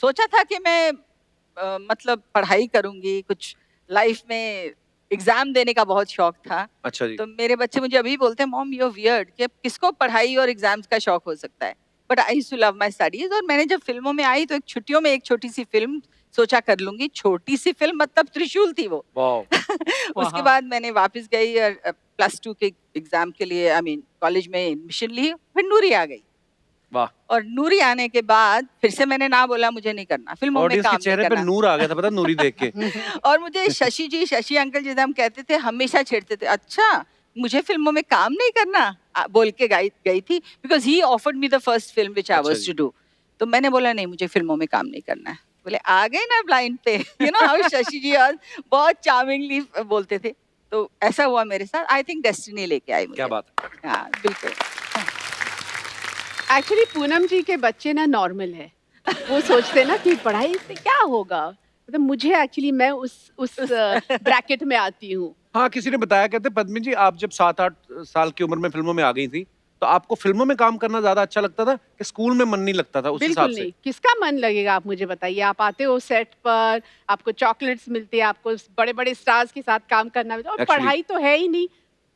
सोचा था कि मैं मतलब पढ़ाई करूंगी, कुछ लाइफ में एग्जाम देने का बहुत शौक था। अच्छा जी। तो मेरे बच्चे मुझे अभी बोलते हैं मॉम यू आर वियर्ड कि किसको पढ़ाई और एग्जाम्स का शौक हो सकता है, but I used to love my studies. और मैंने जब फिल्मों में आई तो एक छुट्टियों में एक छोटी सी फिल्म सोचा कर लूंगी। छोटी सी फिल्म मतलब त्रिशूल थी वो। उसके बाद मैंने वापस गई और +2 के एग्जाम के लिए कॉलेज में एडमिशन ली, फिर नूरी आ गई। वाह। और नूरी आने के बाद फिर से मैंने ना बोला मुझे नहीं करना, फिल्मों में ऑडियंस के काम नहीं चेहरे पे करना। नूर आ गया था, पता नूरी देख के। और मुझे शशि अंकल जिसे हम कहते थे हमेशा छेड़ते थे, अच्छा मुझे फिल्मों में काम नहीं करना बोल के गई थी, because he offered me the first film which I was to do. तो मैंने बोला नहीं मुझे फिल्मों में काम नहीं करना है। बोले आ गए ना ब्लाइंड पे, यू नो हाउ शशि जी बहुत चार्मिंगली बोलते थे। तो ऐसा हुआ मेरे साथ। आई थिंक डेस्टिनी लेके आई मुझे। क्या बात। हाँ बिल्कुल। एक्चुअली पूनम जी के बच्चे ना नॉर्मल है, वो सोचते ना कि पढ़ाई से क्या होगा, मतलब मुझे एक्चुअली मैं उस ब्रैकेट में आती हूँ। हाँ, किसी ने बताया, कहते पद्मिनी जी आप जब 7-8 साल की उम्र में फिल्मों में आ गई थी तो आपको फिल्मों में काम करना ज्यादा अच्छा लगता था कि स्कूल में मन नहीं लगता था उस हिसाब बिल्कुल से? नहीं, किसका मन लगेगा आप मुझे बताइए। आप आते हो सेट पर, आपको चॉकलेट्स मिलती है, आपको बड़े बड़े स्टार्स के साथ काम करना मिलता है, और पढ़ाई तो है ही नहीं,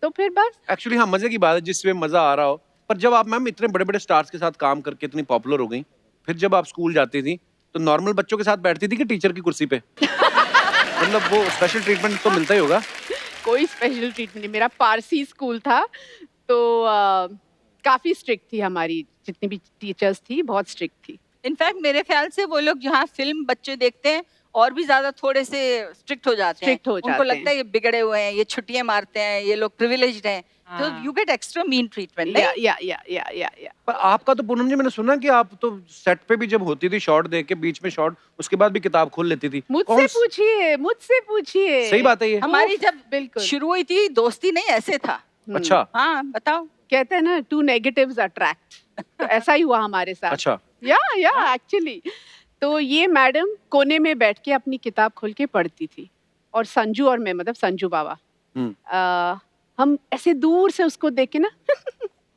तो फिर बस। एक्चुअली हाँ, मजे की बात है जिसमें मजा आ रहा हो। पर जब आप मैम इतने बड़े बड़े स्टार्स के साथ काम करके इतनी पॉपुलर हो गई, फिर जब आप स्कूल जाती थी तो नॉर्मल बच्चों के साथ बैठती थी कि टीचर की कुर्सी पे? मतलब वो स्पेशल ट्रीटमेंट तो मिलता ही होगा। कोई स्पेशल ट्रीटमेंट नहीं, मेरा पारसी स्कूल था, तो काफी स्ट्रिक्ट थी हमारी जितनी भी टीचर्स थी, बहुत स्ट्रिक्ट थी। इनफैक्ट मेरे ख्याल से वो लोग जहाँ फिल्म बच्चे देखते हैं और भी ज्यादा थोड़े से स्ट्रिक्ट हो जाते हैं। उनको लगता है ये बिगड़े हुए हैं, ये छुट्टियां मारते हैं, ये लोग प्रिविलेज्ड हैं, तो you get extra mean treatment. या पर आपका तो पूनम जी मैंने सुना कि आप तो सेट पे भी जब होती थी शॉट देख के बीच में शॉट, उसके बाद भी किताब खोल लेती थी। मुझसे पूछिए। सही बात है ये। हमारी जब बिल्कुल शुरू हुई थी दोस्ती नहीं ऐसे था। अच्छा। हाँ बताओ। कहते हैं ना टू नेगेटिव्स अट्रैक्ट, तो ऐसा ही हुआ हमारे साथ। अच्छा। या एक्चुअली तो ये मैडम कोने में बैठ के अपनी किताब खोल के पढ़ती थी, और संजू और मैं, मतलब संजू बाबा, हम ऐसे दूर से उसको देख के ना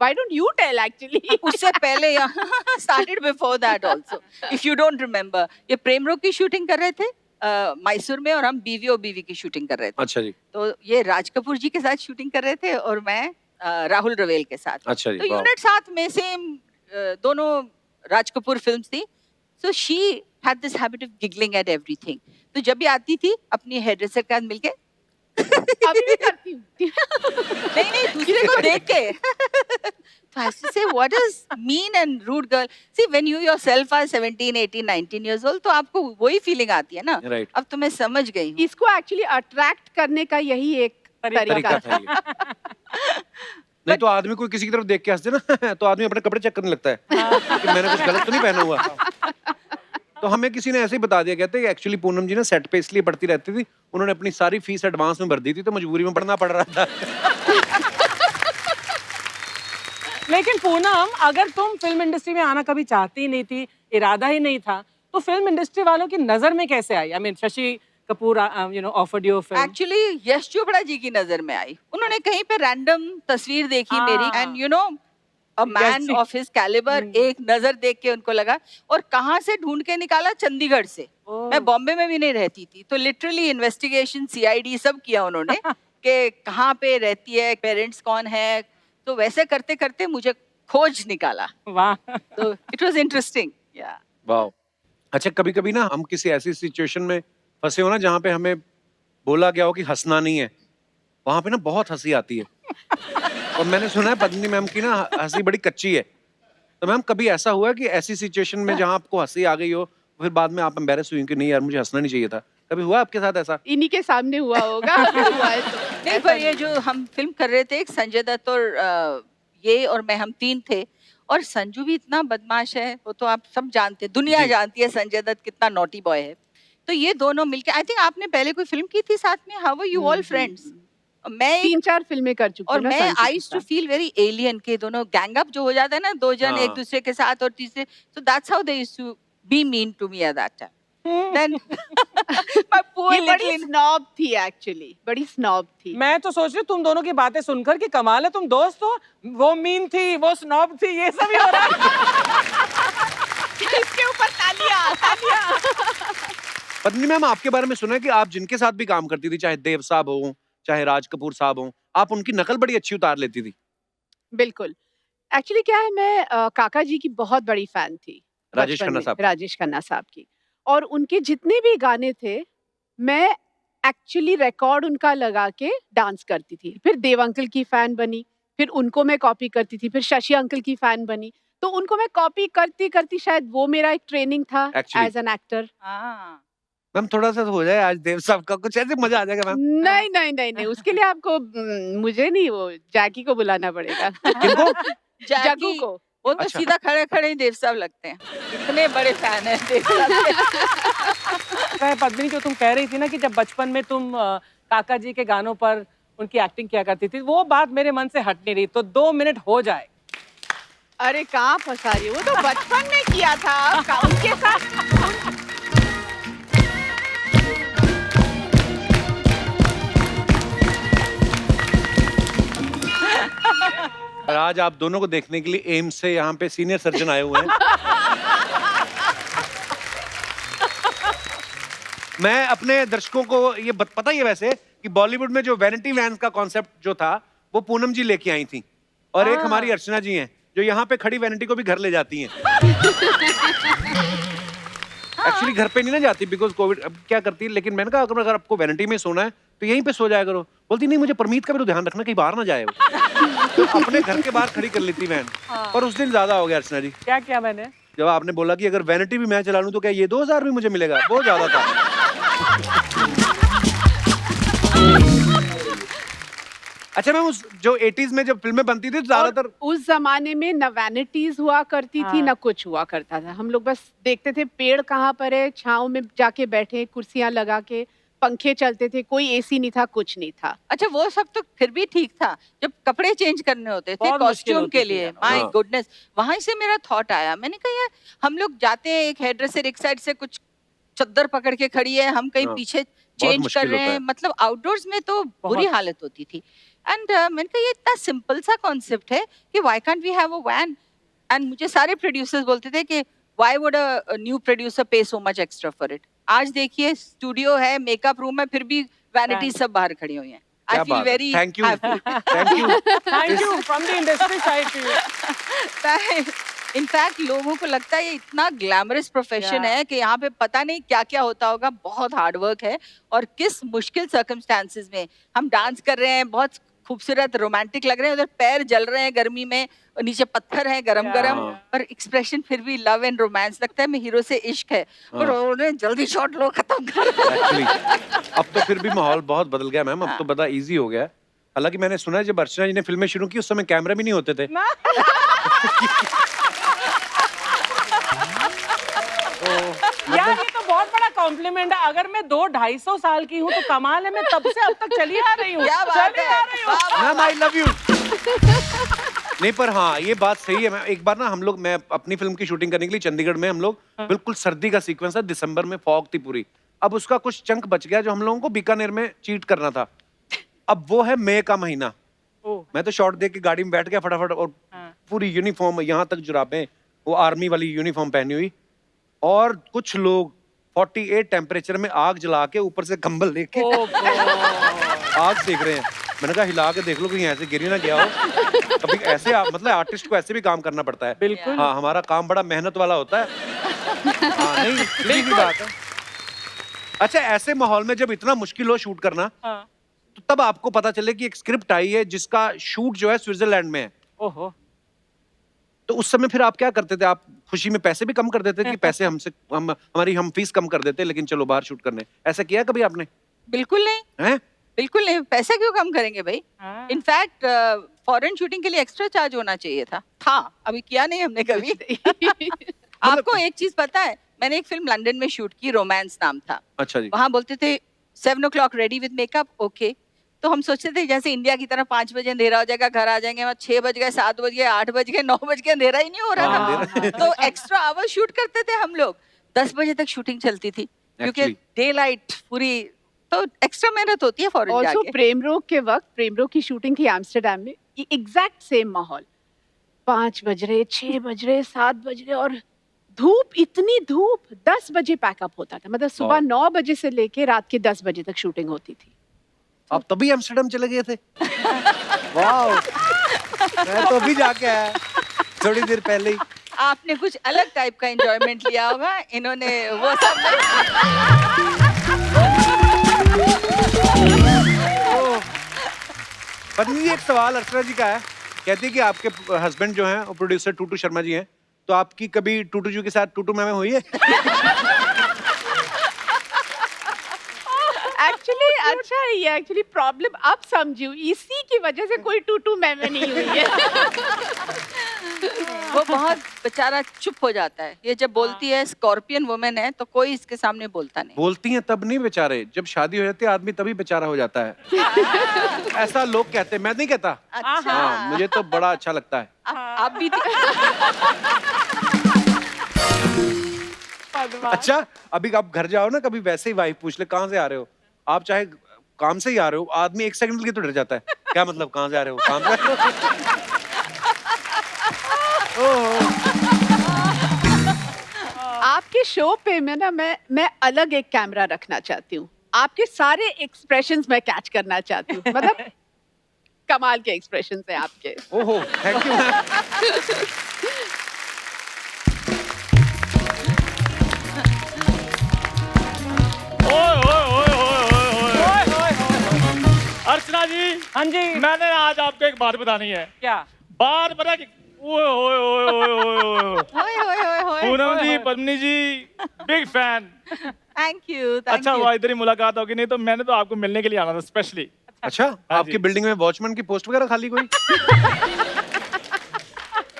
Why don't you tell actually? उससे पहले started before that also. If you don't remember, ये प्रेम रोग की शूटिंग कर रहे थे मैसूर में, और हम बीवी और बीवी की शूटिंग कर रहे थे। अच्छा जी। तो ये राज कपूर जी के साथ शूटिंग कर रहे थे और मैं राहुल रवेल के साथ। अच्छा जी। तो यूनिट साथ में सेम, दोनों राज कपूर फिल्म्स थी। So she had this habit of giggling at everything. तो जब भी आती थी अपनी हेयर ड्रेसर के साथ मिलके अभी भी करती हूँ। नहीं दूसरे को देख के तो I used to say what is mean and rude girl. See when you yourself are 17, 18, 19 years old तो आपको वही फीलिंग आती है ना। Right. अब तो मैं समझ गई हूँ। इसको एक्चुअली अट्रैक्ट करने का यही एक तरीका था। नहीं तो आदमी कोई किसी की तरफ देख के हंस दे ना तो आदमी अपने कपड़े चेक करने लगता है कि मैंने कुछ गलत तो नहीं पहना हुआ। तो हमें किसी ने ऐसे ही बता दिया, कहते हैं एक्चुअली पूनम जी ना सेट पे इसलिए पढ़ती रहती थी, उन्होंने अपनी सारी फीस एडवांस में भर दी थी तो मजबूरी में पढ़ना पड़ रहा था। लेकिन पूनम, अगर तुम फिल्म इंडस्ट्री में आना कभी चाहती ही नहीं थी, इरादा ही नहीं था, तो फिल्म इंडस्ट्री वालों की नजर में कैसे आई? I mean Shashi Kapoor offered you film. Actually Yash Chopra ji की नजर में आई। उन्होंने कहीं पे रैंडम तस्वीर देखी मेरी, and you know a man of his calibre, एक नजर देख के उनको लगा, और कहाँ से ढूंढ के निकाला? चंडीगढ़ से। मैं बॉम्बे में भी नहीं रहती थी, तो लिटरली इन्वेस्टिगेशन CID सब किया उन्होंने कि कहाँ पे रहती है, पेरेंट्स कौन है, तो वैसे करते करते मुझे खोज निकाला। वाह। तो इट वाज इंटरेस्टिंग। या वाह। अच्छा, कभी कभी ना हम किसी ऐसी सिचुएशन में फंसे हो ना जहाँ पे हमें बोला गया हो कि हंसना नहीं है, वहां पे ना बहुत हंसी आती है। और मैंने सुना है पद्मिनी मैम की ना हंसी बड़ी कच्ची है। तो मैम कभी ऐसा हुआ है कि ऐसी सिचुएशन में जहाँ आपको हंसी आ गई हो फिर बाद में आप एम्बैरेस हुई कि नहीं यार मुझे हंसना नहीं चाहिए था? कभी हुआ आपके साथ ऐसा? इन्हीं के सामने हुआ होगा। हुआ है तो। नहीं, पर ये जो हम फिल्म कर रहे थे, एक संजय दत्त और ये और मैं, हम 3 थे, और संजू भी इतना बदमाश है, वो तो आप सब जानते हैं, दुनिया जानती है संजय दत्त कितना नॉटी बॉय है। तो ये दोनों मिलके, आई थिंक आपने पहले कोई फिल्म की थी साथ में, how were you all friends? मैं 3-4 फिल्में कर चुकी और मैं I used to feel very alien के दोनों गैंग अप जो हो जाता है ना, दो जन एक दूसरे के साथ और तीसरे, so that's how they used to be mean to me at that time. Then my poor ये बड़ी little स्नॉब थी एक्चुअली, बड़ी स्नॉब थी। मैं तो सोच रही हूँ तुम दोनों की बातें सुनकर कि कमाल है, तुम दोस्त हो, वो मीन थी, वो स्नॉब थी, ये सब ही हो रहा है। इसके ऊपर तालियां, तालियां। पत्नी मैम, आपके बारे में सुना है कि आप जिनके साथ भी काम करती थी, चाहे देव साहब हो, चाहे राज कपूर साहब हो, आप उनकी नकल बड़ी अच्छी उतार लेती थी। बिल्कुल। एक्चुअली क्या है, मैं काका जी की बहुत बड़ी फैन थी राजेश बचपन खन्ना में, साहब। राजेश खन्ना साहब की। और उनके जितने भी गाने थे, मैं एक्चुअली रिकॉर्ड उनका लगा के डांस करती थी। फिर देव अंकल की फैन बनी, फिर उनको मैं कॉपी करती थी, फिर शशि अंकल की फैन बनी। तो उनको मैं कॉपी करती-करती शायद वो मेरा एक ट्रेनिंग था एक्चुअली एज़ एन एक्टर। हाँ। मैम थोड़ा सा हो जाए आज देव साहब का, कुछ ऐसे मजा आ जाएगा मैम। नहीं, नहीं, नहीं, नहीं, उसके लिए आपको मुझे नहीं, वो जैकी को बुलाना पड़ेगा। किनको? जग्गू जैकी, को। वो तो अच्छा। सीधा खड़े-खड़े ही देव साहब लगते हैं। इतने बड़े फैन हैं देव साहब के। चाहे पद्मिनी, जो तुम कह रही थी ना कि जब बचपन में तुम काका जी के गानों पर उनकी एक्टिंग किया करती थी, वो बात मेरे मन से हट नहीं रही। तो 2 मिनट हो जाए। अरे कहाँ फंसा रही हो? वो तो बचपन में किया था उनके साथ। और आज आप दोनों को देखने के लिए एम्स से यहाँ पे सीनियर सर्जन आए हुए हैं। मैं अपने दर्शकों को ये पता ही है वैसे कि बॉलीवुड में जो वैनिटी वैन्स का कॉन्सेप्ट जो था, वो पूनम जी लेके आई थी, और एक हमारी अर्चना जी हैं जो यहाँ पे खड़ी वैनिटी को भी घर ले जाती हैं। एक्चुअली घर पे नहीं ना जाती बिकॉज कोविड। अब क्या करती है, लेकिन मैंने कहा अगर आपको वैनिटी में सोना है तो यहीं पे सो जाया करो। बोलती नहीं, मुझे परमीत का भी तो ध्यान रखना कहीं बाहर ना जाए वो। तो अपने घर के बाहर खड़ी कर लेती वैन। और उस दिन ज्यादा हो गया अर्चना जी, क्या किया मैंने? जब आपने बोला कि अगर वैनिटी भी मैं चला लूं तो क्या ये 2000 भी मुझे मिलेगा, बहुत ज्यादा था। अच्छा मैम, उस जो 80s में जब फिल्में बनती थी ज्यादातर और उस जमाने में न वैनिटीज हुआ करती थी, हाँ। न कुछ हुआ करता था। हम लोग बस देखते थे पेड़ कहाँ पर है, छांव में जाके बैठे, कुर्सियां लगा के, पंखे चलते थे, कोई एसी नहीं था, कुछ नहीं था। अच्छा, वो सब तो फिर भी ठीक था। जब कपड़े चेंज करने होते थे बहुत मुश्किल कॉस्ट्यूम होती के थी लिए, यार। माय हाँ। गुडनेस, वहां से मेरा थॉट आया। मैंने कहा यार, हम लोग जाते हैं, एक हेयर ड्रेसर एक साइड से कुछ चद्दर पकड़ के खड़ी है, हम कहीं हाँ, पीछे चेंज कर मुश्किल रहे होता हैं। है। मतलब आउटडोर्स में तो बुरी हालत होती थी। एंड मैंने कहा ये इतना सिंपल सा कॉन्सेप्ट है कि why can't we have a van. And मुझे सारे प्रोड्यूसर्स बोलते थे कि why would a new producer pay so much extra for it. आज देखिए, स्टूडियो है, मेकअप रूम है, फिर भी वैनिटी सब बाहर खड़ी हुई हैं। आई क्या फील बात है, very thank you, happy. Thank you. Thank you from the industry side to you. In fact लोगों को लगता है ये इतना ग्लैमरस प्रोफेशन Yeah. है कि यहाँ पे पता नहीं क्या क्या होता होगा। बहुत हार्ड वर्क है, और किस मुश्किल सर्कमस्टांसेस में हम डांस कर रहे हैं, बहुत खूबसूरत रोमांटिक लग रहे हैं, उधर पैर जल रहे हैं गर्मी में, और नीचे पत्थर है गरम गरम, Yeah. पर एक्सप्रेशन फिर भी लव एंड रोमांस। लगता है मैं हीरो से इश्क है, पर उन्होंने जल्दी शॉट लो, खत्म कर। एक्चुअली अब तो फिर भी माहौल बहुत बदल गया मैम, अब तो बड़ा इजी हो गया है। हालांकि मैंने सुना है जब अर्चना जी ने फिल्में शुरू की उस समय कैमरा भी नहीं होते थे। यार ये तो बहुत बड़ा कॉम्प्लीमेंट है। अगर मैं 200-250 साल की हूँ तो कमाल है, मैं तब से अब तक चली आ रही हूँ। क्या बात चली है, आ रही हूँ। वाह, वाह, मैम आई लव यू। नहीं पर हाँ, ये बात सही है मैम। एक बार ना हम लोग, मैं अपनी फिल्म की शूटिंग करने के लिए चंडीगढ़ में, हम लोग बिल्कुल सर्दी का सीक्वेंस था, दिसंबर में फॉग थी पूरी। अब उसका कुछ चंक बच गया जो हम लोगों को बीकानेर में चीट करना था। अब वो है मई का महीना। ओह। मैं तो शॉट देख के गाड़ी में बैठ गया फटाफट, और पूरी यूनिफॉर्म यहाँ तक जुराबें, वो आर्मी वाली यूनिफॉर्म पहनी हुई, और कुछ लोग 48 टेम्परेचर में आग जला के ऊपर से कंबल लेके आग सेक रहे हैं। मैंने कहा हिला के देख लो कहीं ऐसे गिरी ना गया हो। कभी ऐसे मतलब आर्टिस्ट को ऐसे भी काम करना पड़ता है। बिल्कुल। हाँ, हमारा काम बड़ा मेहनत वाला होता है। हाँ, नहीं सीधी सी बात है। अच्छा, ऐसे माहौल में जब इतना मुश्किल हो शूट करना, हाँ। तो तब आपको पता चले कि एक स्क्रिप्ट आई है जिसका शूट जो है स्विट्जरलैंड में है, ओहो। तो उस समय फिर आप क्या करते थे? आप खुशी में पैसे भी कम कर देते कि पैसे हमारी हम फीस कम कर देते, लेकिन चलो बाहर शूट करने? ऐसा किया कभी आपने? बिल्कुल नहीं, हैं? बिल्कुल नहीं। पैसा क्यों कम करेंगे भाई? हाँ। इनफैक्ट फॉरेन शूटिंग के लिए एक्स्ट्रा चार्ज होना चाहिए था। अभी किया नहीं हमने कभी। आपको एक चीज पता है, मैंने एक फिल्म लंदन में शूट की, रोमांस नाम था। अच्छा जी। वहां बोलते थे 7 o'clock ready with makeup, okay. तो हम सोचते थे जैसे इंडिया की तरह 5 बजे अंधेरा हो जाएगा, घर आ जाएंगे, वहाँ 6 बज गए, 7 बज गए, 8 बज गए, 9 बज गए, अंधेरा ही नहीं हो रहा हाँ, था। तो एक्स्ट्रा आवर शूट करते थे हम लोग। 10 बजे तक शूटिंग चलती थी, क्योंकि Actually. डे लाइट पूरी, तो एक्स्ट्रा मेहनत होती है फॉरेन ऑल्सो जाके। प्रेम रोग के वक्त, प्रेम रोग की शूटिंग थी एम्स्टरडेम में, एग्जैक्ट सेम माहौल। 5 बज रहे, 6 बज रहे, 7 बज रहे, और धूप, इतनी धूप, 10 बजे पैकअप होता था, मतलब सुबह 9 बजे से लेके रात के 10 बजे तक शूटिंग होती थी। आप तभी एम्स्टर्डम चले गए थे? वाह, मैं तो अभी जाके आया थोड़ी देर पहले ही। आपने कुछ अलग टाइप का एंजॉयमेंट लिया होगा, इन्होंने वो सब पत्नी जी, एक सवाल अर्चना जी का है। कहती है कि आपके हस्बैंड जो हैं वो प्रोड्यूसर टूटू शर्मा जी हैं, तो आपकी कभी टूटू जी के साथ टूटू मैमे हुई है? एक्चुअली अच्छा है ये, एक्चुअली प्रॉब्लम अब समझू, इसी की वजह से कोई टूटू मैमे नहीं हुई है। वो बहुत बेचारा चुप हो जाता है। ये जब बोलती है, स्कॉर्पियन वुमेन है, तो कोई इसके सामने बोलता नहीं। बोलती हैं तब नहीं बेचारे, जब शादी हो जाती है आदमी तभी बेचारा हो जाता है। ऐसा लोग कहते हैं, मैं नहीं कहता। अच्छा, हाँ, मुझे तो बड़ा अच्छा लगता है। आप भी अच्छा, अभी आप घर जाओ ना, कभी वैसे ही वाइफ पूछ ले कहाँ से आ रहे हो, आप चाहे काम से ही आ रहे हो, आदमी 1 सेकंड के लिए तो डर जाता है। क्या मतलब कहाँ से आ रहे हो, काम से आ रहे हो? आपके शो पे में ना मैं अलग एक कैमरा रखना चाहती हूँ, आपके सारे एक्सप्रेशंस मैं कैच करना चाहती हूँ, मतलब कमाल के एक्सप्रेशंस हैं आपके। ओहो, थैंक यू मैम। अर्चना जी, हाँ जी। मैंने आज आपको एक बात बतानी है। क्या बात पता कि ओए ओए ओए ओए ओए ओए। होए। पूनम जी, पद्मिनी जी, बिग फैन। Thank you. अच्छा हुआ इधर ही मुलाकात होगी, नहीं तो मैंने तो आपको मिलने के लिए आना था स्पेशली। अच्छा, हाँ आपकी जी। बिल्डिंग में वॉचमैन की पोस्ट वगैरह खाली कोई?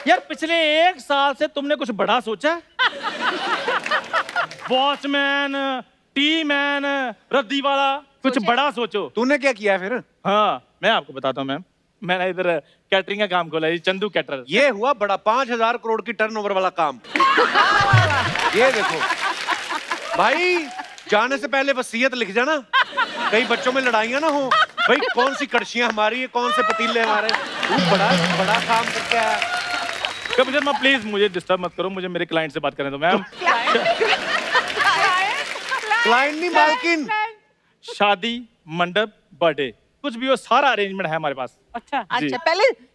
यार पिछले 1 साल से तुमने कुछ बड़ा सोचा है? वॉचमैन, टी मैन, रद्दी वाला, कुछ सोचा। बड़ा सोचो। तूने क्या किया फिर? हाँ, मैं आपको बताता हूँ मैम, मैंने इधर कैटरिंग का काम खोला है, चंदू कैटरर। ये हुआ बड़ा 5000 करोड़ की टर्नओवर वाला काम। ये देखो भाई, जाने से पहले वसीयत लिख जाना, कई बच्चों में लड़ाइयां ना हो। भाई कौन सी कड़छियां हमारी है, कौन से पतीले हमारे। तू बड़ा बड़ा काम करके आया। कभी शर्मा प्लीज मुझे डिस्टर्ब मत करो, मुझे मेरे क्लाइंट से बात करने दो मैम। क्लाइंट नहीं, मालकिन। शादी मंडप बर्थडे कुछ भी हो, सारा अरेंजमेंट है हमारे पास। अच्छा जी। अच्छा,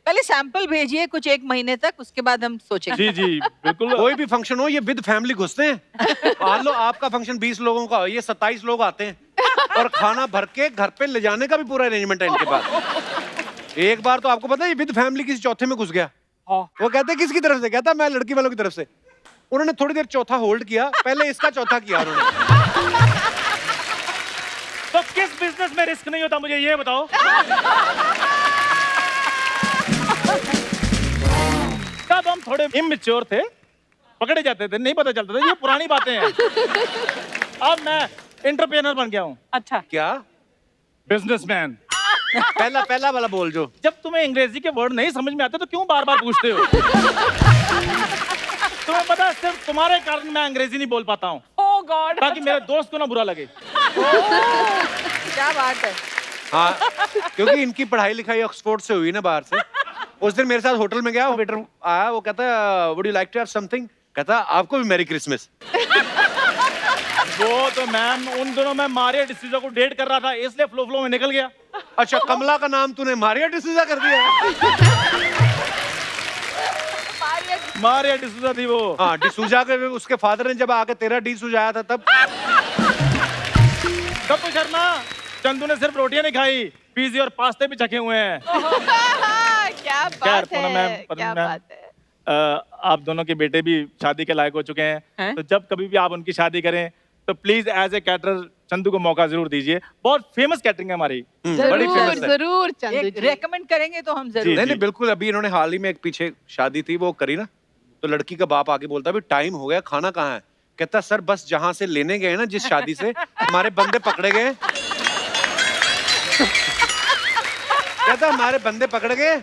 पहले सैंपल भेजिए कुछ 1 महीने तक, उसके बाद हम सोचेंगे। जी जी बिल्कुल। कोई भी फंक्शन हो, ये विद फैमिली घुसते हैं। मान लो आपका फंक्शन 20 लोगों का हो, ये 27 लोग आते हैं और खाना भर के घर पे ले जाने का भी पूरा अरेंजमेंट है इनके पास। एक बार तो आपको पता है, ये विद फैमिली किसी चौथे में घुस गया। वो कहते किसकी तरफ से? कहता मैं लड़की वालों की तरफ से। उन्होंने थोड़ी देर चौथा होल्ड किया, पहले इसका चौथा किया उन्होंने। तो किस बिजनेस में रिस्क नहीं होता, मुझे ये बताओ। तब हम थोड़े इमेच्योर थे, पकड़े जाते थे, नहीं पता चलता था, ये पुरानी बातें हैं। अब मैं एंटरप्रेन्योर बन गया हूँ। अच्छा क्या? बिजनेसमैन। पहला वाला बोल जो। जब तुम्हें अंग्रेजी के वर्ड नहीं समझ में आते तो क्यों बार बार पूछते हो? तुम्हें पता है, सिर्फ तुम्हारे कारण मैं अंग्रेजी नहीं बोल पाता हूँ, ओह गॉड। ताकि मेरे दोस्त को ना बुरा लगे। क्या बात है। हाँ, क्योंकि इनकी पढ़ाई लिखाई ऑक्सफोर्ड से हुई ना, बाहर से। उस दिन मेरे साथ होटल में गया, वेटर आया, वो कहता would you like to have something, कहता आपको भी मैरी क्रिसमस। वो तो मैम उन दोनों में मारिया डिसूजा को डेट कर रहा था, इसलिए फ्लो में निकल गया। अच्छा, कमला का नाम तूने मारिया डिसूजा कर दिया? मारिया डिसूजा थी वो। हाँ, डिसूजा के उसके फादर ने जब आके तेरा डी सुझाया था तब। कपूर शर्मा, चंदू ने सिर्फ रोटियां नहीं खाई, पिज़्ज़ा और पास्ते भी चखे हुए हैं। क्या खैर, बात पूनम मैम, है, पूनम क्या मैम, बात है। आप दोनों के बेटे भी शादी के लायक हो चुके हैं, तो जब कभी भी आप उनकी शादी करें तो please as a caterer Chandu को मौका जरूर दीजिए। बहुत फेमस कैटरिंग है हमारी, बड़ी जरूर फेमस है। जरूर चंदू एक जी। रेकमेंड करेंगे तो हम जी, जरूर। नहीं बिल्कुल। अभी इन्होंने हाल ही में एक पीछे शादी थी, वो करी ना, तो लड़की का बाप आके बोलता, अभी टाइम हो गया, खाना कहाँ है? कहता सर बस जहां से लेने गए ना, जिस शादी से, हमारे बंदे पकड़े गए। कहता हमारे बंदे पकड़ गए,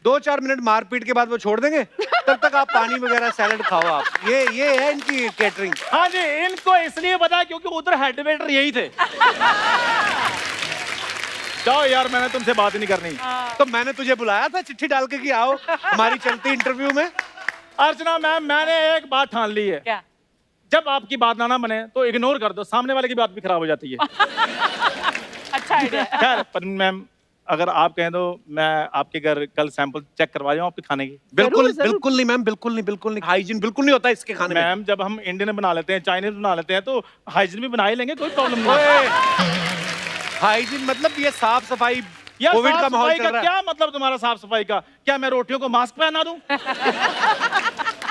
2-4 मिनट मारपीट के बाद वो छोड़ देंगे, तब तक आप पानी वगैरह सैलेड खाओ आप। ये है इनकी कैटरिंग। हाँ जी, इनको इसलिए पता है क्योंकि उधर हेड वेटर यही थे। जाओ यार, मैंने तुमसे बात ही नहीं करनी। तो मैंने तुझे बुलाया था चिट्ठी डाल के कि आओ हमारी चलती इंटरव्यू में। अर्चना मैम, मैंने एक बात ठान ली है। क्या? जब आपकी बात ना बने तो इग्नोर कर दो, सामने वाले की बात भी खराब हो जाती है। अच्छा आइडिया। खैर पर मैम, अगर आप कहें तो मैं आपके घर कल सैंपल चेक करवा जाऊं आपके खाने की। बिल्कुल जरूर। बिल्कुल नहीं मैम, बिल्कुल नहीं, बिल्कुल नहीं। हाइजीन बिल्कुल नहीं होता इसके खाने में। मैम जब हम इंडियन बना लेते हैं, चाइनीज बना लेते हैं, तो हाइजीन भी बना ही लेंगे, कोई प्रॉब्लम नहीं। हाइजीन मतलब ये साफ सफाई, यार कोविड का साफ माहौल सफाई चल का रहा है। क्या मतलब तुम्हारा साफ सफाई का? क्या मैं रोटियों को मास्क पहना दूं?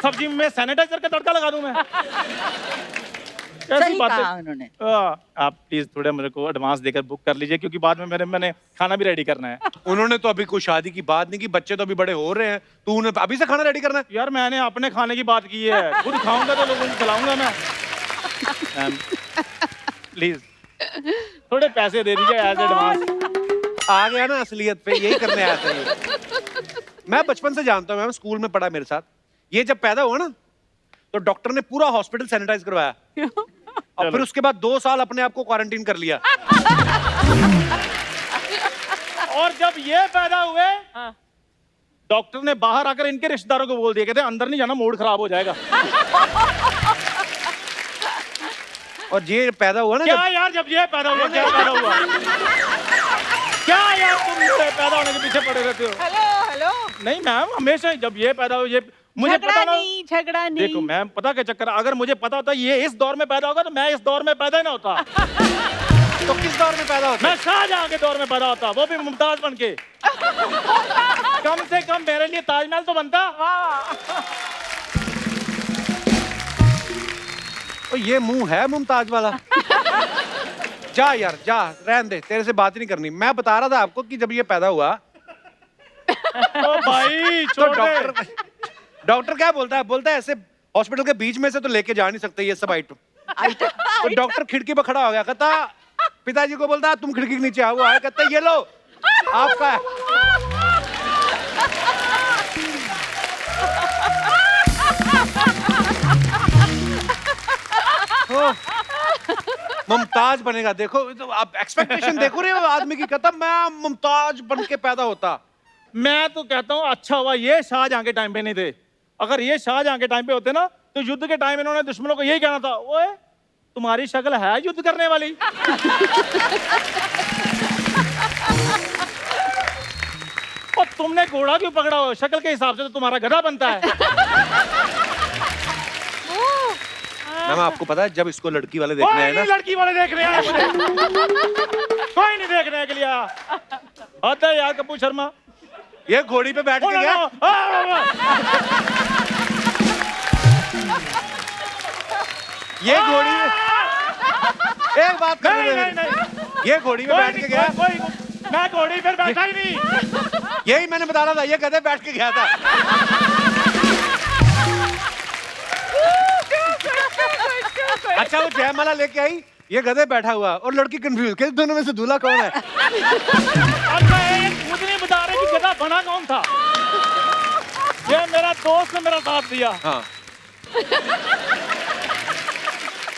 सब्जी में सैनिटाइजर का तड़का लगा दूं मैं? सही कहा उन्होंने। आप प्लीज थोड़ा मेरे को एडवांस देकर बुक कर लीजिए, क्योंकि बाद में मैंने खाना भी रेडी करना है। उन्होंने तो अभी कोई शादी की बात नहीं की, बच्चे तो अभी बड़े हो रहे हैं, तू उन्हें अभी से खाना रेडी करना है? यार मैंने अपने खाने की बात की है, खुद खाऊंगा तो लोगों को खिलाऊंगा मैं। मैम प्लीज थोड़े पैसे दे दीजिए एज एडवांस। आ गया ना असलियत पे, यही करने आया था ये। मैं बचपन से जानता हूँ, मैम स्कूल में पढ़ा मेरे साथ। ये जब पैदा हुआ ना तो डॉक्टर ने पूरा हॉस्पिटल सैनिटाइज करवाया और फिर उसके बाद 2 साल अपने आप को क्वारंटीन कर लिया। और जब ये पैदा हुए डॉक्टर ने बाहर आकर इनके रिश्तेदारों को बोल दिया, कहते अंदर नहीं जाना, मूड खराब हो जाएगा। और ये पैदा हुआ ना क्या यार, जब ये पैदा हुआ, क्या पैदा हुआ? क्या यार तुम पैदा होने के पीछे पड़े रहते हो? Hello hello. नहीं मैम, हमेशा जब ये पैदा हो, ये मुझे पता ना। झगड़ा नहीं। देखो मैम, पता क्या चक्कर, अगर मुझे पता होता ये इस दौर में पैदा होगा तो मैं इस दौर में पैदा ही ना होता। तो किस दौर में पैदा होता? मैं शाहजहां के दौर में पैदा होता, वो भी मुमताज बन के। कम से कम मेरे लिए ताजमहल तो बनता। तो ये मुंह है मुमताज वाला। जा यार जा, रहने दे, तेरे से बात ही नहीं करनी। मैं बता रहा था आपको कि जब ये पैदा हुआ तो भाई तो छोड़ दे। डॉक्टर क्या बोलता है? बोलता है ऐसे हॉस्पिटल के बीच में से तो लेके जा नहीं सकते ये सब आइटम। तो डॉक्टर खिड़की पे खड़ा हो गया, कहता पिताजी को बोलता तुम खिड़की के नीचे आओ। वो आया, कहता ये लो आपका है। मुमताज बनेगा। देखो तो आप एक्सपेक्टेशन देखो रहे हो आदमी की, कहता मैं मुमताज बन के पैदा होता। मैं तो कहता हूँ अच्छा हुआ ये शाहजहां के टाइम पे नहीं थे। अगर ये शाहजहां के टाइम पे होते ना तो युद्ध के टाइम इन्होंने दुश्मनों को यही कहना था, ओए तुम्हारी शक्ल है युद्ध करने वाली। और तुमने घोड़ा क्यों पकड़ा हो? शक्ल के हिसाब से तो तुम्हारा गधा बनता है। मैम आपको पता है जब इसको लड़की वाले देखने आए ना, लड़की वाले देख रहे हैं कोई नहीं देखने के लिए आता है यार। कपूर शर्मा ये घोड़ी पे बैठ के गया। ये घोड़ी एक बात कर नहीं, ये घोड़ी पे बैठ के गया। मैं घोड़ी पर बैठा ही नहीं। यही मैंने बता रहा था, ये गधे बैठ के गया था। अच्छा वो जयमाला लेके आई, ये गधे बैठा हुआ और लड़की कंफ्यूज कि दोनों में से दूल्हा कौन है? अच्छा ये खुद नहीं बता रहे कि गधा बना कौन था। ये मेरा दोस्त ने मेरा साथ दिया। हाँ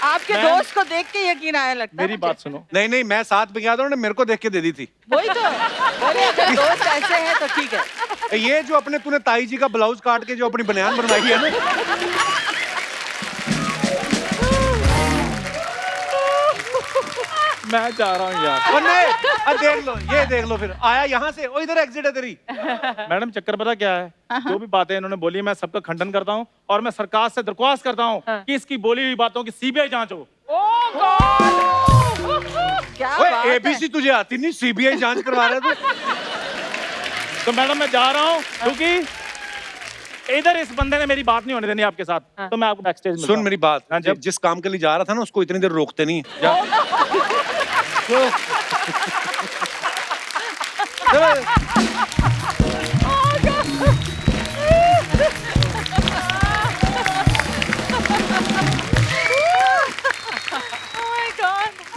आपके दोस्त को देख के यकीन आया लगता है मेरी मुझे। बात सुनो। नहीं नहीं, मैं साथ में गया था, उन्होंने मेरे को देख के दे दी थी। वही तो बोले, अगर दोस्त ऐसे हैं तो ठीक है। ये जो अपने तूने ताई जी का ब्लाउज काट के जो अपनी बनियान बनवाई है ना, मैं जा रहा हूँ यार। और नहीं देख लो, ये देख लो, फिर आया यहाँ से। ओ इधर एग्जिट है तेरी। मैडम चक्कर पता क्या है, जो भी बातें इन्होंने बोली मैं सबका खंडन करता हूँ और मैं सरकार से दरख्वास्त करता हूँ कि इसकी बोली हुई बातों की सीबीआई जांच हो। क्या ओए बात है। एबीसी तुझे आती नहीं, सीबीआई जांच करवा रहा है तू। तो मैडम मैं जा रहा हूँ क्योंकि इधर इस बंदे ने मेरी बात नहीं होने देनी आपके साथ। तो मैं आपको बैकस्टेज में सुन मेरी बात, हाँ जी। जब जिस काम के लिए जा रहा था ना उसको इतनी देर रोकते नहीं। जा चलो।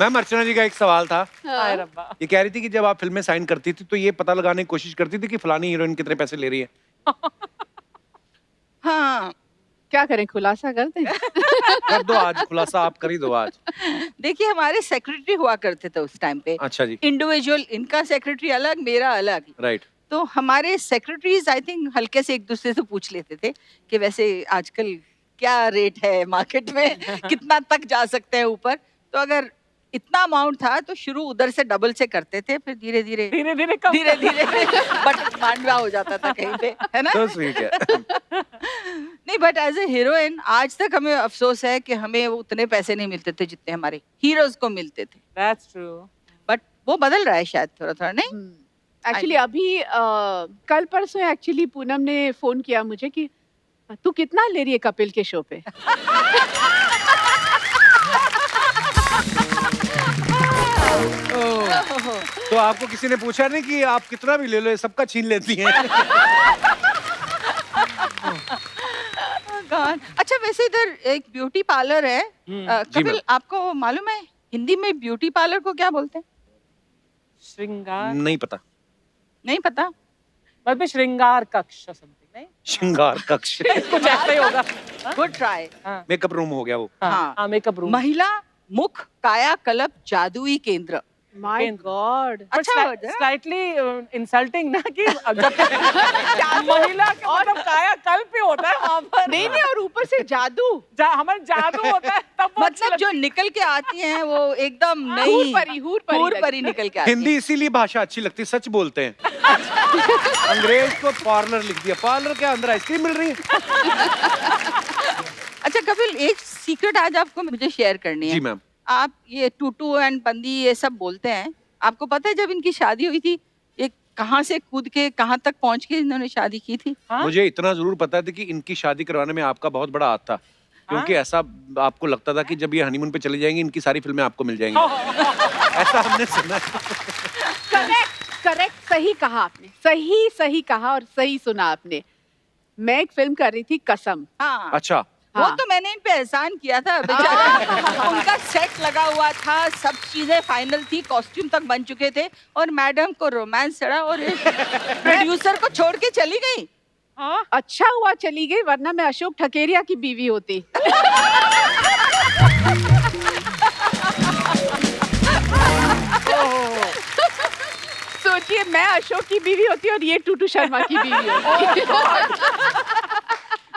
मैम अर्चना जी का एक सवाल था। हाय रब्बा। ये कह रही थी कि जब आप फिल्म में साइन करती थी तो ये पता लगाने की कोशिश करती थी कि फलानी हीरोइन कितने पैसे ले रही है। हाँ क्या करें, खुलासा कर दें? कर दो आज, खुलासा आप कर ही दो आज। देखिए हमारे सेक्रेटरी हुआ करते थे उस टाइम पे। अच्छा जी। इंडिविजुअल, इनका सेक्रेटरी अलग, मेरा अलग। राइट। तो हमारे सेक्रेटरीज आई थिंक हल्के से एक दूसरे से पूछ लेते थे कि वैसे आजकल क्या रेट है मार्केट में, कितना तक जा सकते हैं ऊपर। तो अगर इतना अमाउंट था तो शुरू उधर से डबल से करते थे, फिर धीरे धीरे धीरे धीरे कम धीरे धीरे बट मांडवा हो जाता था कहीं पे, है ना। तो स्वीट है। नहीं, बट एज ए हीरोइन आज तक हमें अफसोस है कि हमें वो उतने पैसे नहीं मिलते थे जितने हमारे हीरोज को मिलते थे। That's true. बट वो बदल रहा है शायद थोड़ा थोड़ा, नहीं? एक्चुअली अभी कल परसों एक्चुअली पूनम ने फोन किया मुझे कि तू कितना ले रही है कपिल के शो पे। तो आपको किसी ने पूछा नहीं कि आप कितना भी ले लो, ये सबका छीन लेती हैं? God. अच्छा, वैसे इधर एक ब्यूटी पार्लर है, जी कपिल मैम। आपको मालूम है हिंदी में ब्यूटी पार्लर को क्या बोलते हैं? श्रृंगार, नहीं पता। नहीं पता? मतलब में श्रृंगार कक्ष समथिंग, नहीं? श्रृंगार कक्ष। कुछ ऐसा ही होगा। Good try. मेकअप रूम हो गया वो। हाँ। हाँ, मेकअप रूम। महिला मुख कायाकल्प जादुई केंद्र। माय केंद्र। गॉड। अच्छा word है। स्लाइटली इंसल्टिंग ना कि महिला का मतलब कायाकल्प ही होता है वहाँ पर। नहीं नहीं, और ऊपर से जादू। हमारे जादू होता है तब वो अच्छी मतलब जो निकल के आती हैं वो एकदम नई हूर परी हूर परी निकल के आती हैं। हिंदी इसीलिए भाषा अच्छी लगती है, सच बोलते हैं। अंग्रेज को पार्लर लिख दिया, पार्लर के अंदर आइसक्रीम मिल रही है। अच्छा कपिल, एक सीक्रेट आज आपको मुझे शेयर करनी है। जी मैम। आप ये टूटू एंड बंदी ये सब बोलते हैं, आपको पता है जब इनकी शादी हुई थी ये कहाँ से कूद के कहाँ तक पहुँच के इन्होंने शादी की थी? हाँ? मुझे इतना जरूर पता था कि इनकी शादी करवाने में आपका बहुत बड़ा हाथ था, क्योंकि ऐसा आपको लगता था कि जब ये हनीमून पे चली जाएंगी इनकी सारी फिल्में आपको मिल जाएंगी। ऐसा हमने सुना। करेक्ट करेक्ट, सही कहा आपने, सही कहा और सही सुना आपने। मैं एक फिल्म कर रही थी कसम। हाँ। अच्छा। वो हाँ। तो मैंने इन पे एहसान किया था बेचारा। उनका सेट लगा हुआ था, सब चीजें फाइनल थी, कॉस्ट्यूम तक बन चुके थे और मैडम को रोमांस चढ़ा और प्रोड्यूसर को छोड़ के चली गई। हाँ? अच्छा हुआ चली गई, वरना मैं अशोक ठकेरिया की बीवी होती। सोचिए, मैं अशोक की बीवी होती और ये टूटू शर्मा की बीवी होती।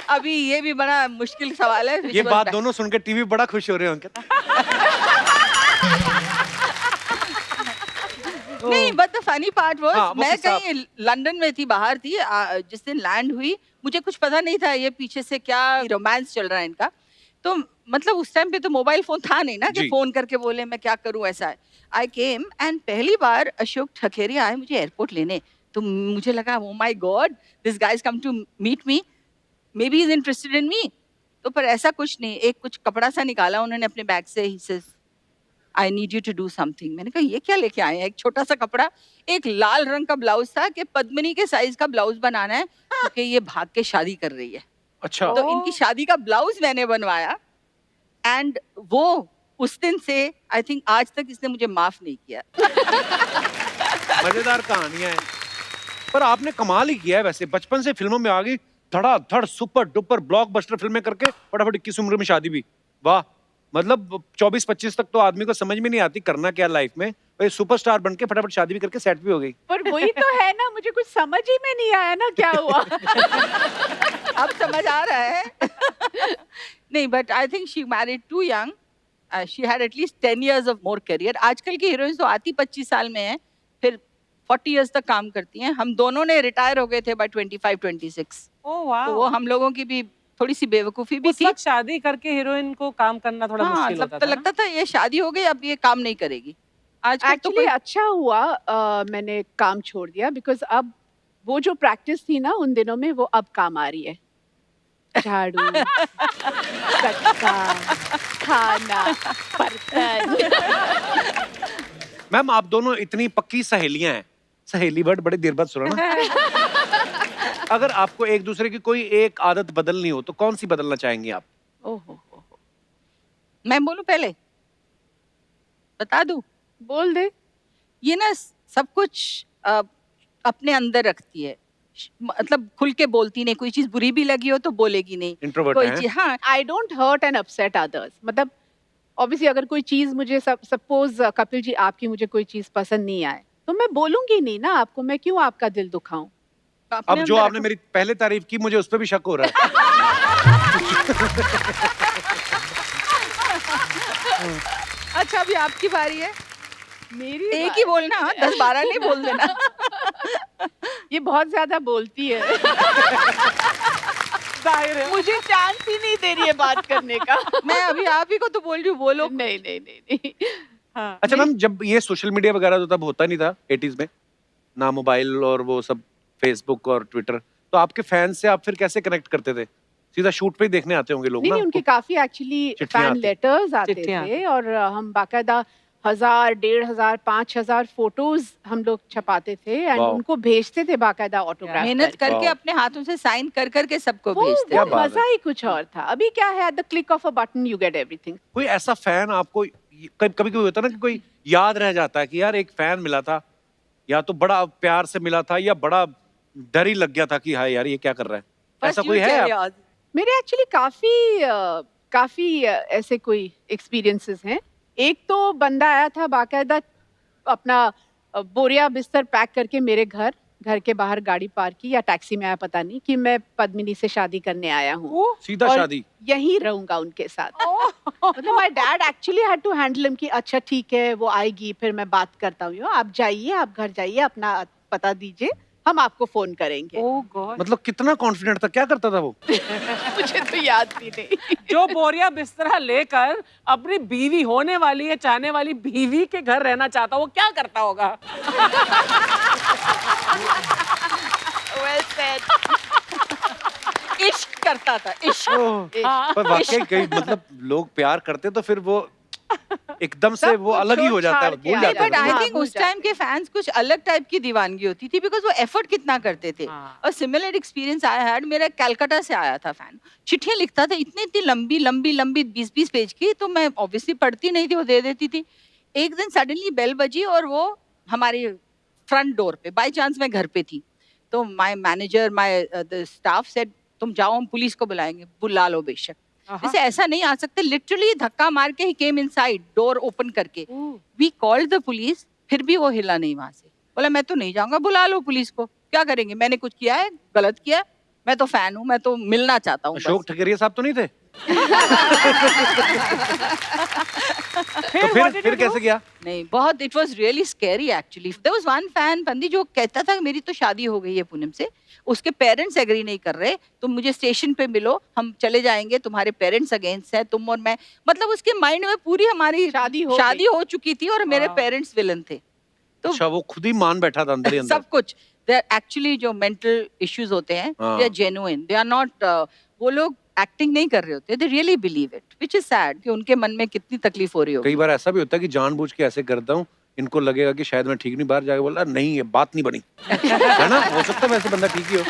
अभी ये भी बड़ा मुश्किल सवाल है। ये बात दोनों सुन के टीवी बड़ा खुश हो रहे होंगे। नहीं, but the funny part was हाँ, वो मैं किस्सा- कहीं लंदन में थी, बाहर थी, जिस दिन लैंड हुई मुझे कुछ पता नहीं था ये पीछे से क्या रोमांस चल रहा है इनका। तो मतलब उस टाइम पे तो मोबाइल फोन था नहीं ना कि जी। फोन करके बोले मैं क्या करूं, ऐसा है। आई केम एंड पहली बार अशोक ठकेरिया आए मुझे एयरपोर्ट लेने, तो मुझे लगा oh my god this guys come to meet me, maybe is interested in me. तो पर ऐसा कुछ नहीं, एक कुछ कपड़ा सा निकाला उन्होंने अपने बैग से, he says I need you to do something. मैंने कहा ये क्या लेके आए हैं? एक छोटा सा कपड़ा, एक लाल रंग का ब्लाउज था कि पद्मिनी के साइज का ब्लाउज बनाना है क्योंकि ये भाग के शादी कर रही है। अच्छा। तो इनकी शादी का ब्लाउज मैंने बनवाया एंड वो उस दिन से आई थिंक आज तक इसने मुझे माफ नहीं किया। मजेदार कहानियां हैं, पर आपने कमाल ही किया है वैसे। बचपन से फिल्मों में आ गई, धड़ाधड़ सुपर डुपर ब्लॉकबस्टर फिल्में करके फटाफट 21 उम्र में शादी भी। वाह, मतलब 24-25 तक तो आदमी को समझ में नहीं आती करना क्या लाइफ में, और सुपरस्टार बन के फटाफट शादी भी करके सेट भी हो गई। पर वही तो है ना, मुझे कुछ समझ ही में नहीं आया ना क्या हुआ। अब समझ आ रहा है। नहीं, but I think she married too young, she had at least 10 years of more career. आजकल की हीरोइंस तो आती 25 साल में है, फिर 40 years तक काम करती हैं। हम दोनों ने रिटायर हो गए थे बाय 25-26। ओह वाह। तो वो हम लोगों की भी थोड़ी सी बेवकूफी भी उस थी। वक्त शादी करके हीरोइन को काम करना थोड़ा हाँ, मुश्किल तब होता तो था ना? लगता था ये शादी हो गई अब ये काम नहीं करेगी। आजकल तो एक्चुअली कोई अच्छा हुआ मैंने काम छोड़ दिया, बिकॉज अब वो जो प्रैक्टिस थी ना उन दिनों में वो अब काम आ रही है। झाड़ू, कटका, खाना, बर्तन। मैम, आप दोनों इतनी पक्की सहेलियां हैं, सहेली वर्ड बड़ी देर बाद सुना ना। अगर आपको एक दूसरे की कोई एक आदत बदलनी हो तो कौन सी बदलना चाहेंगी आप? ओहो, मैं बोलूं पहले, बता दूं? बोल दे। ये ना सब कुछ अपने अंदर रखती है, मतलब खुल के बोलती नहीं, कोई चीज बुरी भी लगी हो तो बोलेगी नहीं। इंट्रोवर्ट कोई हैं? चीज, हाँ, I don't hurt and upset others. मतलब ऑब्वियसली अगर कोई चीज मुझे सपोज कपिल जी आपकी मुझे कोई चीज पसंद नहीं आए तो मैं बोलूंगी नहीं ना आपको, मैं क्यों आपका दिल दुखाऊं। अब जो आपने मेरी पहले तारीफ की, मुझे उस पर भी शक हो रहा है। अच्छा अभी आपकी बारी है, मेरी एक ही बोलना, 10-12 नहीं बोल देना। ये बहुत ज्यादा बोलती है। जाहिर है। मुझे चांस ही नहीं दे रही है बात करने का। मैं अभी आप ही को तो बोल रही हूँ, बोलो। नहीं नहीं नहीं नहीं। हाँ। अच्छा मैम, जब ये सोशल मीडिया वगैरह तो तब होता नहीं था 80s में, ना मोबाइल और वो सब फेसबुक और ट्विटर, तो आपके फैन से आप फिर कैसे कनेक्ट करते थे? सीधा शूट पे ही देखने आते होंगे लोग नहीं ना? नहीं, उनके काफी एक्चुअली चिट्ठियाँ फैन आती। लेटर्स आते चिट्ठियाँ थे और हम बाकायदा 1000, 1500, 5000 फोटोज हम लोग छपाते थे एंड वाह। उनको भेजते थे बाकायदा ऑटोग्राफ मेहनत करके वाह। अपने हाथों से साइन कर करके सबको वो भेजते क्या थे। बात मजा ही कुछ और था। अभी क्या है, at the click of a button you get everything. कोई ऐसा फैन आपको कभी कभी होता है ना कि कोई याद रह जाता है कि यार एक फैन मिला था, या तो बड़ा प्यार से मिला था या बड़ा डर ही लग गया था कि हाय यार ये क्या कर रहा है, ऐसा कोई है आप? मेरे एक्चुअली काफी ऐसे कोई एक्सपीरियंसेस हैं। एक तो बंदा आया था बाकायदा अपना बोरिया बिस्तर पैक करके मेरे घर के बाहर गाड़ी पार्क की या टैक्सी में आया, पता नहीं, कि मैं पद्मिनी से शादी करने आया हूँ सीधा और शादी? यहीं रहूंगा उनके साथ। मतलब my dad actually had to handle him कि अच्छा ठीक है वो आएगी फिर मैं बात करता हूँ, आप जाइए, आप घर जाइए, अपना पता दीजिए, हम आपको फोन करेंगे। ओह गॉड। मतलब कितना कॉन्फिडेंट था, क्या करता था वो? मुझे तो याद भी नहीं। जो बोरिया बिस्तरा लेकर अपनी बीवी होने वाली है, चाहने वाली बीवी के घर रहना चाहता, वो क्या करता होगा? Well said. इश्क करता था, इश्क। हाँ। पर वाकई कई मतलब लोग प्यार करते तो फिर वो एकदम से सब वो अलग ही हो छोड़ जाता है, छाड़ के भूल आ जाता बट है। आई हाँ, थिंक भूल उस टाइम के फैंस कुछ अलग टाइप की दीवानगी होती थी, बिकॉज वो एफर्ट कितना करते थे। हाँ। और सिमिलर एक्सपीरियंस आई हैड, मेरा कलकत्ता से आया था फैन, चिट्ठियां लिखता था इतनी इतनी लंबी लंबी लंबी 20-20 पेज की, तो मैं ऑब्वियसली पढ़ती नहीं थी, वो दे देती थी। एक दिन सडनली बेल बजी और वो हमारे फ्रंट डोर पे, बाय चांस मैं घर पे थी, तो my manager my the staff said तुम जाओ, हम पुलिस को बुलाएंगे। बुला लो बेशक, जैसे ऐसा नहीं आ सकते, लिटरली धक्का मार के ही केम इनसाइड, डोर ओपन करके। वी कॉल्ड द पुलिस, फिर भी वो हिला नहीं वहां से। बोला मैं तो नहीं जाऊंगा, बुला लो पुलिस को, क्या करेंगे, मैंने कुछ किया है, गलत किया है? मैं तो फैन हूँ, मैं तो मिलना चाहता हूँ अशोक बस। ठकरिया साहब तो नहीं थे? तो what did फिर you कैसे do? किया? नहीं, बहुत it was really scary actually. There was one fan पंदी जो कहता था मेरी तो शादी हो गई है पूनम से, उसके पेरेंट्स एग्री नहीं कर रहे, तुम मुझे स्टेशन पे मिलो, हम चले जाएंगे, तुम्हारे पेरेंट्स अगेंस्ट है, तुम और मैं। मतलब उसके माइंड में पूरी हमारी शादी हो चुकी थी और मेरे हाँ। पेरेंट्स विलन थे। तो अच्छा, वो खुद ही मान बैठा था अंदर ही अंदर। सब कुछ एक्चुअली जो मेंटल इश्यूज होते हैं, हाँ। They are genuine, they are not, वो लोग एक्टिंग नहीं कर रहे होते, they really believe it, which is sad कि उनके मन में कितनी तकलीफ हो रही होगी। कई बार ऐसा भी होता है कि जानबूझ के ऐसे करता हूँ, इनको लगेगा कि शायद मैं ठीक नहीं, बाहर जाके बोला नहीं ये बात नहीं बनी। है ना, हो सकता है वैसे बंदा ठीक ही हो।